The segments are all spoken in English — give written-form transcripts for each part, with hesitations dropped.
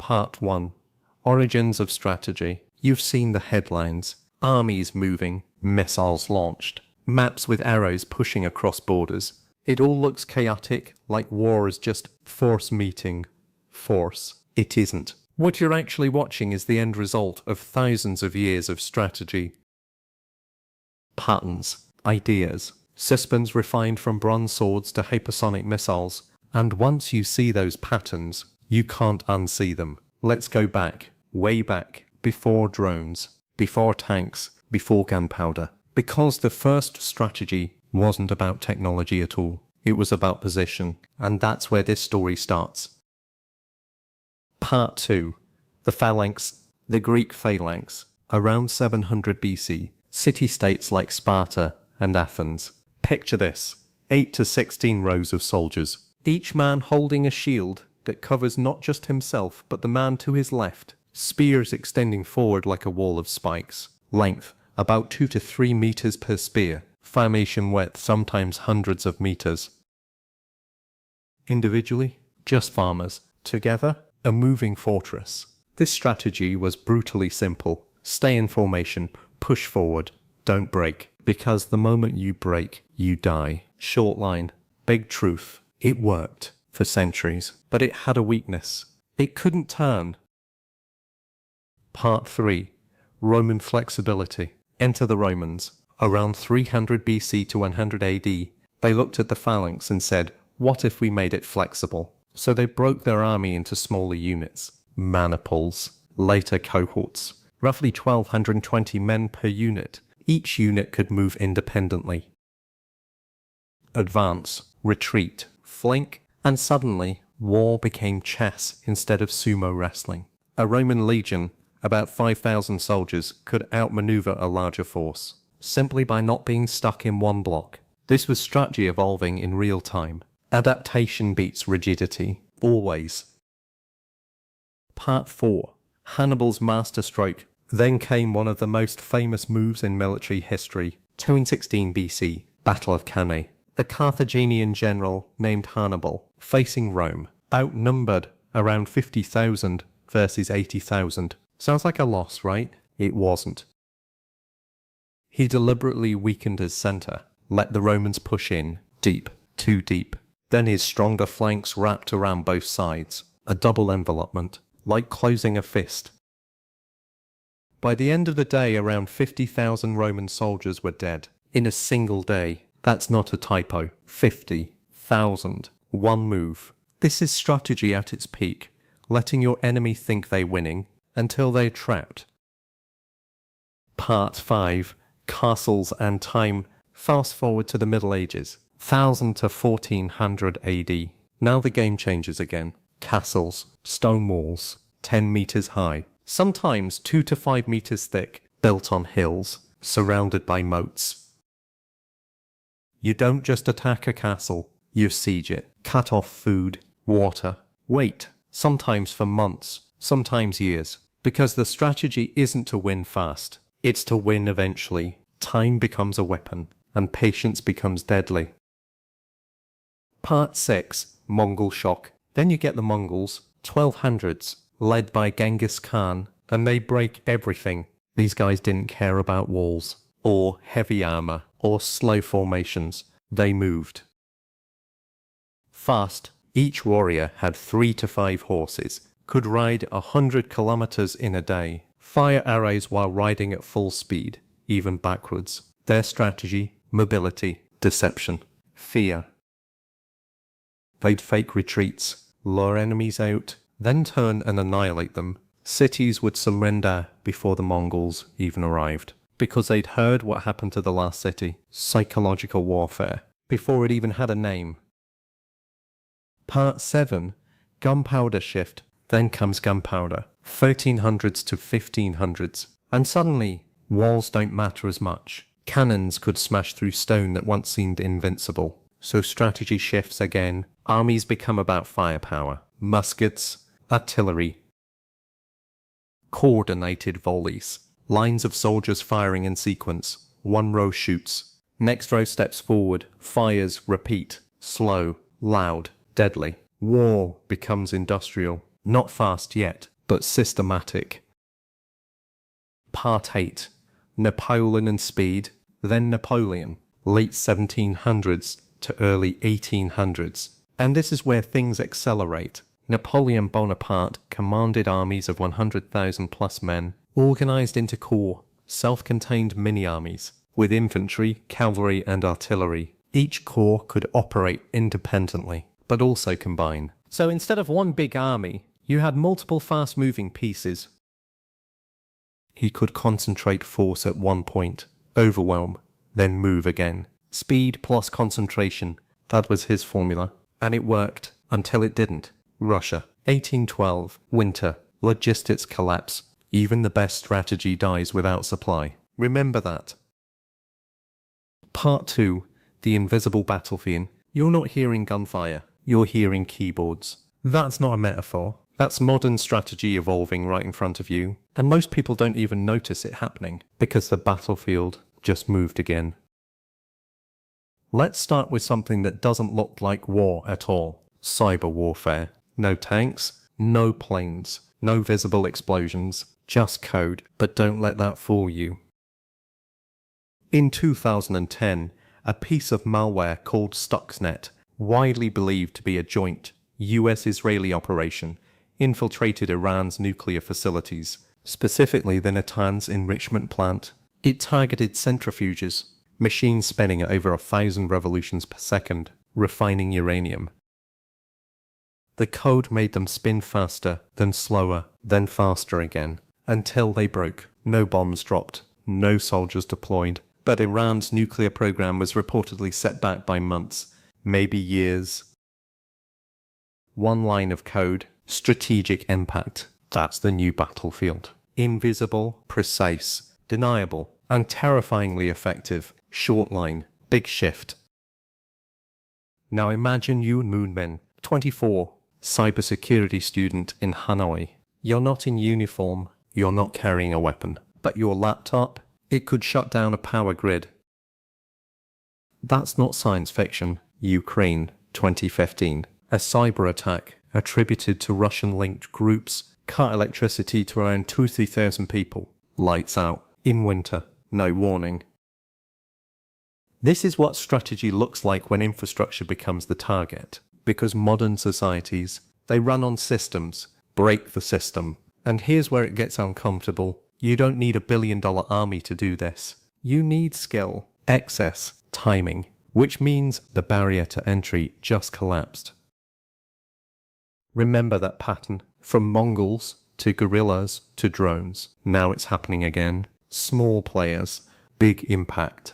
Part 1. Origins of Strategy. You've seen the headlines. Armies moving, missiles launched, maps with arrows pushing across borders. It all looks chaotic, like war is just force meeting force. It isn't. What you're actually watching is the end result of thousands of years of strategy. Patterns, ideas, systems refined from bronze swords to hypersonic missiles, and once you see those patterns, you can't unsee them. Let's go back, way back, before drones, before tanks, before gunpowder. Because the first strategy wasn't about technology at all. It was about position, and that's where this story starts. Part 2. The phalanx, the Greek phalanx. Around 700 BC, city-states like Sparta and Athens. Picture this, 8 to 16 rows of soldiers, each man holding a shield that covers not just himself but the man to his left, spears extending forward like a wall of spikes, length about 2 to 3 meters per spear, formation width sometimes hundreds of meters. Individually, just farmers. Together, a moving fortress. This strategy was brutally simple. Stay in formation, push forward, don't break, because the moment you break, you die. Short line, big truth. It worked for centuries, but it had a weakness. It couldn't turn. Part 3. Roman flexibility. Enter the Romans. Around 300 BC to 100 AD, they looked at the phalanx and said, what if we made it flexible? So they broke their army into smaller units, maniples, later cohorts, roughly 1,220 men per unit. Each unit could move independently. Advance, retreat, flank, and suddenly war became chess instead of sumo wrestling. A Roman legion, about 5,000 soldiers, could outmaneuver a larger force, simply by not being stuck in one block. This was strategy evolving in real time. Adaptation beats rigidity, always. Part 4. Hannibal's masterstroke. Then came one of the most famous moves in military history. 216 BC, Battle of Cannae. The Carthaginian general named Hannibal, facing Rome, outnumbered around 50,000 versus 80,000. Sounds like a loss, right? It wasn't. He deliberately weakened his center, let the Romans push in, deep, too deep. Then his stronger flanks wrapped around both sides, a double envelopment, like closing a fist. By the end of the day, around 50,000 Roman soldiers were dead. In a single day. That's not a typo. 50,000. One move. This is strategy at its peak, letting your enemy think they're winning until they're trapped. Part 5. Castles and time. Fast forward to the Middle Ages. 1000 to 1400 AD. Now the game changes again. Castles, stone walls, 10 meters high, sometimes 2 to 5 meters thick, built on hills, surrounded by moats. You don't just attack a castle, you siege it, cut off food, water, wait, sometimes for months, sometimes years, because the strategy isn't to win fast, it's to win eventually. Time becomes a weapon, and patience becomes deadly. Part 6. Mongol shock. Then you get the Mongols, 1200s, led by Genghis Khan, and they break everything. These guys didn't care about walls, or heavy armor, or slow formations. They moved fast. Each warrior had 3 to 5 horses, could ride 100 kilometers in a day, fire arrows while riding at full speed, even backwards. Their strategy, mobility, deception, fear. They'd fake retreats, lure enemies out, then turn and annihilate them. Cities would surrender before the Mongols even arrived, because they'd heard what happened to the last city. Psychological warfare, before it even had a name. Part 7. Gunpowder shift. Then comes gunpowder. 1300s to 1500s. And suddenly, walls don't matter as much. Cannons could smash through stone that once seemed invincible. So strategy shifts again. Armies become about firepower. Muskets, artillery. Coordinated volleys. Lines of soldiers firing in sequence. One row shoots. Next row steps forward. Fires repeat. Slow, loud, deadly. War becomes industrial. Not fast yet, but systematic. Part 8. Napoleon and speed, then Napoleon, late 1700s to early 1800s. And this is where things accelerate. Napoleon Bonaparte commanded armies of 100,000 plus men, organized into corps, self-contained mini-armies, with infantry, cavalry and artillery. Each corps could operate independently, but also combine. So instead of one big army, you had multiple fast-moving pieces. He could concentrate force at one point, overwhelm, then move again. Speed plus concentration, that was his formula. And it worked, until it didn't. Russia, 1812, winter, logistics collapse. Even the best strategy dies without supply. Remember that. Part 2, the invisible battlefield. You're not hearing gunfire, you're hearing keyboards. That's not a metaphor. That's modern strategy evolving right in front of you. And most people don't even notice it happening, because the battlefield just moved again. Let's start with something that doesn't look like war at all. Cyber warfare. No tanks, no planes, no visible explosions, just code, but don't let that fool you. In 2010, a piece of malware called Stuxnet, widely believed to be a joint US-Israeli operation, infiltrated Iran's nuclear facilities, specifically the Natanz enrichment plant. It targeted centrifuges, machines spinning at over 1,000 revolutions per second, refining uranium. The code made them spin faster, then slower, then faster again, until they broke. No bombs dropped, no soldiers deployed, but Iran's nuclear program was reportedly set back by months, maybe years. One line of code, strategic impact. That's the new battlefield. Invisible, precise, deniable, and terrifyingly effective. Short line, big shift. Now imagine you Moonmen, 24, cybersecurity student in Hanoi. You're not in uniform, you're not carrying a weapon, but your laptop, it could shut down a power grid. That's not science fiction. Ukraine, 2015. A cyber attack attributed to Russian-linked groups cut electricity to around 2,000-3,000 people. Lights out. In winter. No warning. This is what strategy looks like when infrastructure becomes the target. Because modern societies, they run on systems, break the system. And here's where it gets uncomfortable. You don't need $1 billion army to do this. You need skill, excess, timing, which means the barrier to entry just collapsed. Remember that pattern, from Mongols to guerrillas to drones. Now it's happening again. Small players, big impact.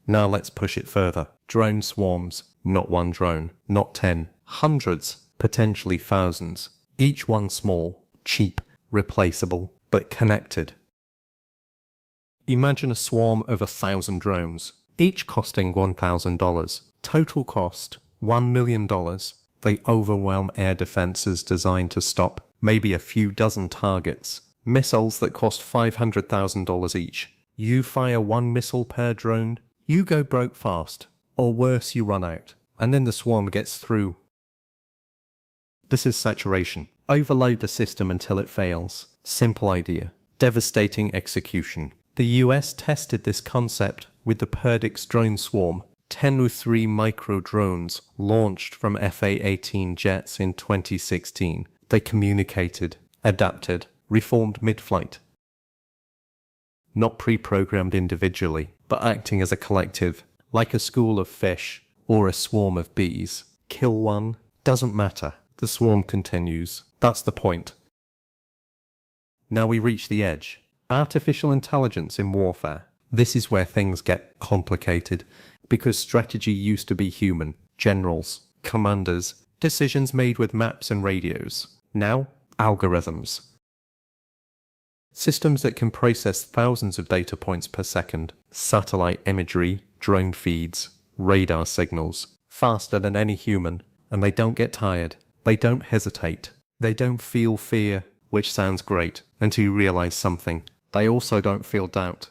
Now let's push it further. Drone swarms, not one drone, not 10, hundreds, potentially thousands. Each one small, cheap, replaceable, but connected. Imagine a swarm of 1,000 drones, each costing $1,000. Total cost, $1 million. They overwhelm air defenses designed to stop maybe a few dozen targets. Missiles that cost $500,000 each. You fire one missile per drone, you go broke fast, or worse, you run out, and then the swarm gets through. This is saturation. Overload the system until it fails. Simple idea. Devastating execution. The US tested this concept with the Perdix drone swarm. 10 micro drones launched from FA-18 jets in 2016. They communicated, adapted, reformed mid-flight. Not pre-programmed individually, but acting as a collective, like a school of fish or a swarm of bees. Kill one, doesn't matter. The swarm continues. That's the point. Now we reach the edge. Artificial intelligence in warfare. This is where things get complicated, because strategy used to be human. Generals, commanders, decisions made with maps and radios. Now, algorithms. Systems that can process thousands of data points per second. Satellite imagery, drone feeds, radar signals. Faster than any human. And they don't get tired. They don't hesitate. They don't feel fear, which sounds great, until you realize something. They also don't feel doubt.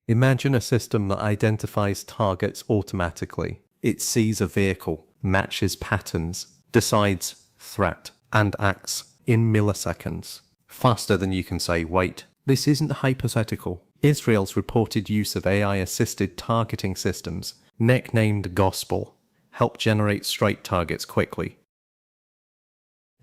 Imagine a system that identifies targets automatically. It sees a vehicle, matches patterns, decides threat, and acts in milliseconds, faster than you can say, wait. This isn't hypothetical. Israel's reported use of AI-assisted targeting systems, nicknamed Gospel, help generate straight targets quickly.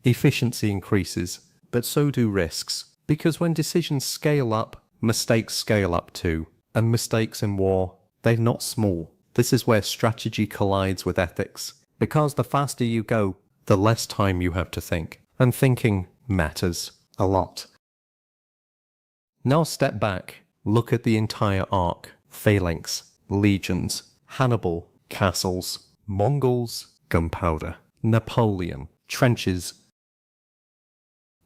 Efficiency increases, but so do risks, because when decisions scale up, mistakes scale up too. And mistakes in war, they're not small. This is where strategy collides with ethics, because the faster you go, the less time you have to think. And thinking matters a lot. Now step back, look at the entire arc. Phalanx, legions, Hannibal, castles, Mongols, gunpowder, Napoleon, trenches,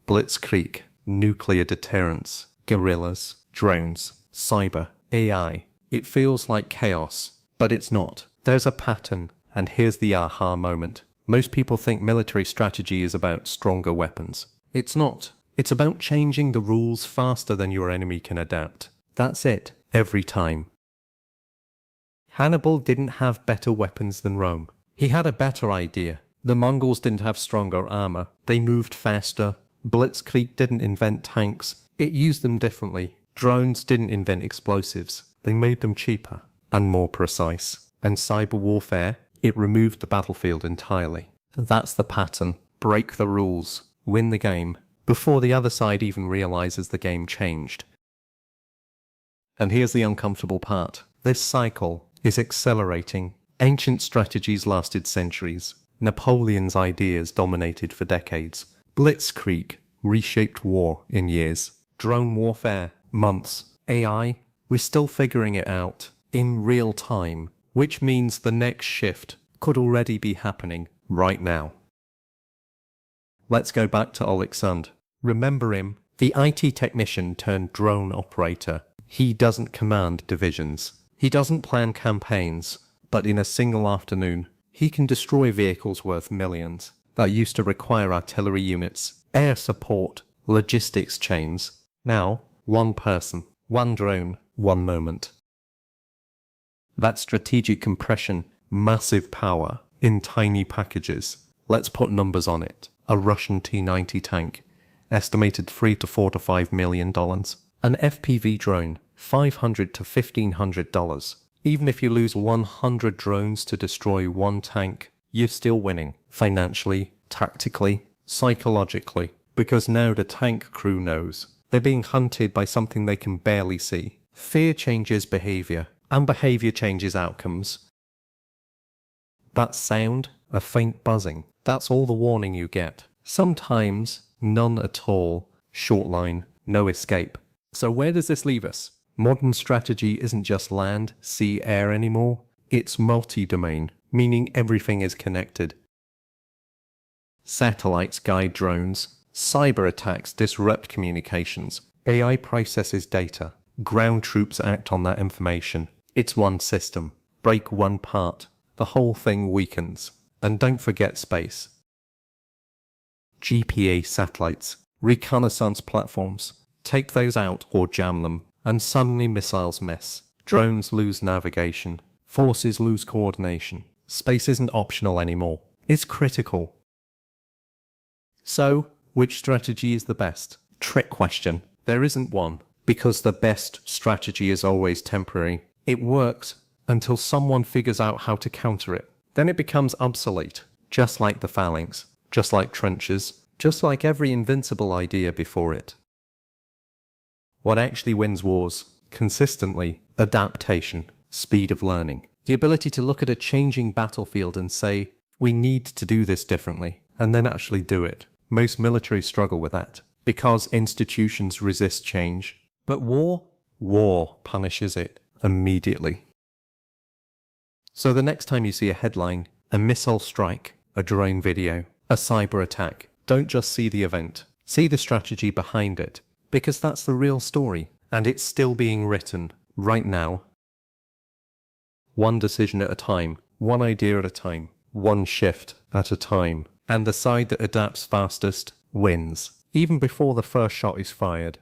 blitzkrieg, nuclear deterrence, guerrillas, drones, cyber, AI. It feels like chaos, but it's not. There's a pattern, and here's the aha moment. Most people think military strategy is about stronger weapons. It's not. It's about changing the rules faster than your enemy can adapt. That's it, every time. Hannibal didn't have better weapons than Rome. He had a better idea. The Mongols didn't have stronger armor. They moved faster. Blitzkrieg didn't invent tanks. It used them differently. Drones didn't invent explosives. They made them cheaper and more precise. And cyber warfare, it removed the battlefield entirely. That's the pattern. Break the rules. Win the game before the other side even realizes the game changed. And here's the uncomfortable part. This cycle is accelerating. Ancient strategies lasted centuries. Napoleon's ideas dominated for decades. Blitzkrieg reshaped war in years. Drone warfare, months. AI, we're still figuring it out in real time, which means the next shift could already be happening right now. Let's go back to Alexander. Remember him? The IT technician turned drone operator. He doesn't command divisions. He doesn't plan campaigns, but in a single afternoon, he can destroy vehicles worth millions that used to require artillery units, air support, logistics chains. Now, one person, one drone, one moment. That's strategic compression, massive power in tiny packages. Let's put numbers on it. A Russian T-90 tank, estimated $3 to $4 to $5 million. An FPV drone, $500 to $1,500. Even if you lose 100 drones to destroy one tank, you're still winning. Financially, tactically, psychologically. Because now the tank crew knows. They're being hunted by something they can barely see. Fear changes behavior, and behavior changes outcomes. That sound, a faint buzzing, that's all the warning you get. Sometimes, none at all. Short line, no escape. So where does this leave us? Modern strategy isn't just land, sea, air anymore. It's multi-domain, meaning everything is connected. Satellites guide drones. Cyber attacks disrupt communications. AI processes data. Ground troops act on that information. It's one system. Break one part. The whole thing weakens. And don't forget space. GPA satellites. Reconnaissance platforms. Take those out or jam them, and suddenly missiles miss. Drones lose navigation. Forces lose coordination. Space isn't optional anymore. It's critical. So, which strategy is the best? Trick question. There isn't one, because the best strategy is always temporary. It works until someone figures out how to counter it. Then it becomes obsolete, just like the phalanx, just like trenches, just like every invincible idea before it. What actually wins wars? Consistently, adaptation, speed of learning. The ability to look at a changing battlefield and say, we need to do this differently, and then actually do it. Most militaries struggle with that, because institutions resist change. But war punishes it immediately. So the next time you see a headline, a missile strike, a drone video, a cyber attack, don't just see the event. See the strategy behind it, because that's the real story, and it's still being written right now. One decision at a time, one idea at a time, one shift at a time. And the side that adapts fastest wins, even before the first shot is fired.